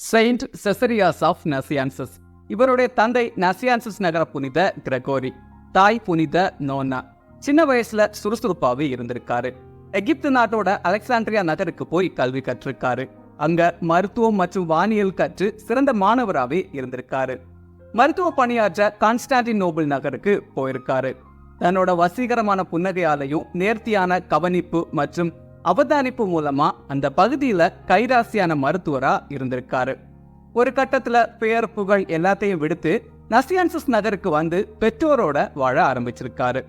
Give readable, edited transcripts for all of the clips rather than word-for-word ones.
Saint செசரியாஸ் of நசியான்சஸ். இவருடைய தந்தை நசியான்சஸ் நகர புனித கிரகோரி, தாய் புனித நோனா. சின்ன வயசுல சுறுசுறுப்பாவே இருந்திருக்காரு. எகிப்து நாட்டோட அலெக்சாண்ட்ரியா நகருக்கு போய் கல்வி கற்றிருக்காரு. அங்க மருத்துவம் மற்றும் வானியல் கற்று சிறந்த மாணவராகவே இருந்திருக்காரு. மருத்துவ பணியாற்ற கான்ஸ்டான்டினோபிள் நகருக்கு போயிருக்காரு. தன்னோட வசீகரமான புன்னகையாலையும் நேர்த்தியான கவனிப்பு மற்றும் அவதானிப்பு மூலமா அந்த பகுதியில கைராசியான மருத்துவரா இருந்திருக்காரு. ஒரு கட்டத்துல பெயர் புகழ் எல்லாத்தையும் விடுத்து நசியான்சஸ் நகருக்கு வந்து பெற்றோரோட வாழ ஆரம்பிச்சிருக்காரு.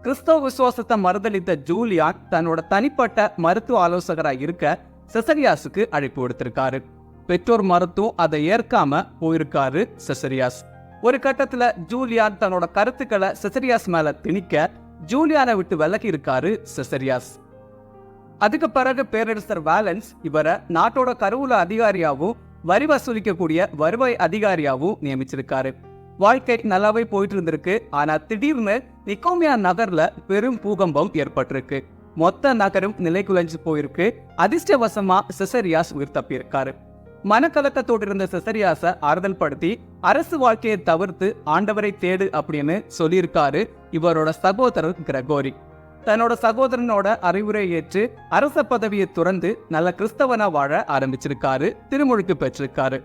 கிறிஸ்தவ விசுவாசத்தை மறுதளித்த ஜூலியான் தன்னோட தனிப்பட்ட மருத்துவ ஆலோசகரா இருக்க செசரியாஸுக்கு அழைப்பு விடுத்திருக்காரு. பெற்றோர் மருத்துவம் அதை ஏற்காம போயிருக்காரு செசரியாஸ். ஒரு கட்டத்துல ஜூலியான் தன்னோட கருத்துக்களை செசரியாஸ் மேல திணிக்க ஜூலியானை விட்டு விலகி இருக்காரு செசரியாஸ். அதுக்கு பிறகு பேரரசர் வேலன்ஸ் இவரை நாட்டோட கருவூல அதிகாரியாவும் வரி வசூலிக்கக்கூடிய வருவாய் அதிகாரியாவும் நியமிச்சிருக்காரு. வாழ்க்கை நல்லாவே போயிட்டு இருந்திருக்கு. ஆனா திடீர்னு நிக்கோமியா நகர்ல பெரும் பூகம்பம் ஏற்பட்டிருக்கு. மொத்த நகரும் நிலை குலைஞ்சு போயிருக்கு. அதிர்ஷ்டவசமா செசரியாஸ் உயிர் தப்பியிருக்காரு. மனக்கலக்கத்தோடு இருந்த செசரியாஸ ஆறுதல் படுத்தி அரசு வாழ்க்கையை தவிர்த்து ஆண்டவரை தேடு அப்படின்னு சொல்லியிருக்காரு இவரோட சகோதரர் கிரகோரி. தன்னோட சகோதரனோட அறிவுரை ஏற்று அரச பதவியை துறந்து நல்ல கிறிஸ்தவனா வாழ ஆரம்பிச்சிருக்காரு. திருமுழுக்கு பெற்றிருக்காரு.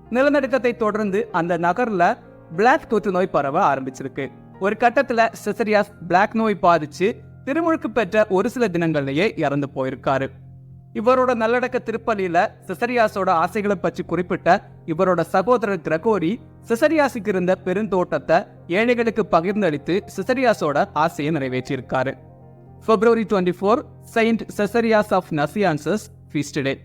நிலநடுக்கத்தை தொடர்ந்து அந்த நகர்ல பிளாக் தொற்று நோய் பரவ ஆரம்பிச்சிருக்கு. ஒரு கட்டத்துல செசரியாஸ் பிளாக் நோய் பாதிச்சு திருமுழுக்கு பெற்ற ஒரு சில தினங்கள்லயே இறந்து போயிருக்காரு. இவரோட நல்லடக்க திருப்பலியில செசரியாஸோட ஆசைகளை பற்றி குறிப்பிட்ட இவரோட சகோதரர் கிரகோரி செசரியாஸுக்கு இருந்த பெருந்தோட்டத்தை ஏழைகளுக்கு பகிர்ந்தளித்து செசரியாஸோட ஆசையை நிறைவேற்றியிருக்காரு. February 24, Saint Caesarius of Nazianzus feast day.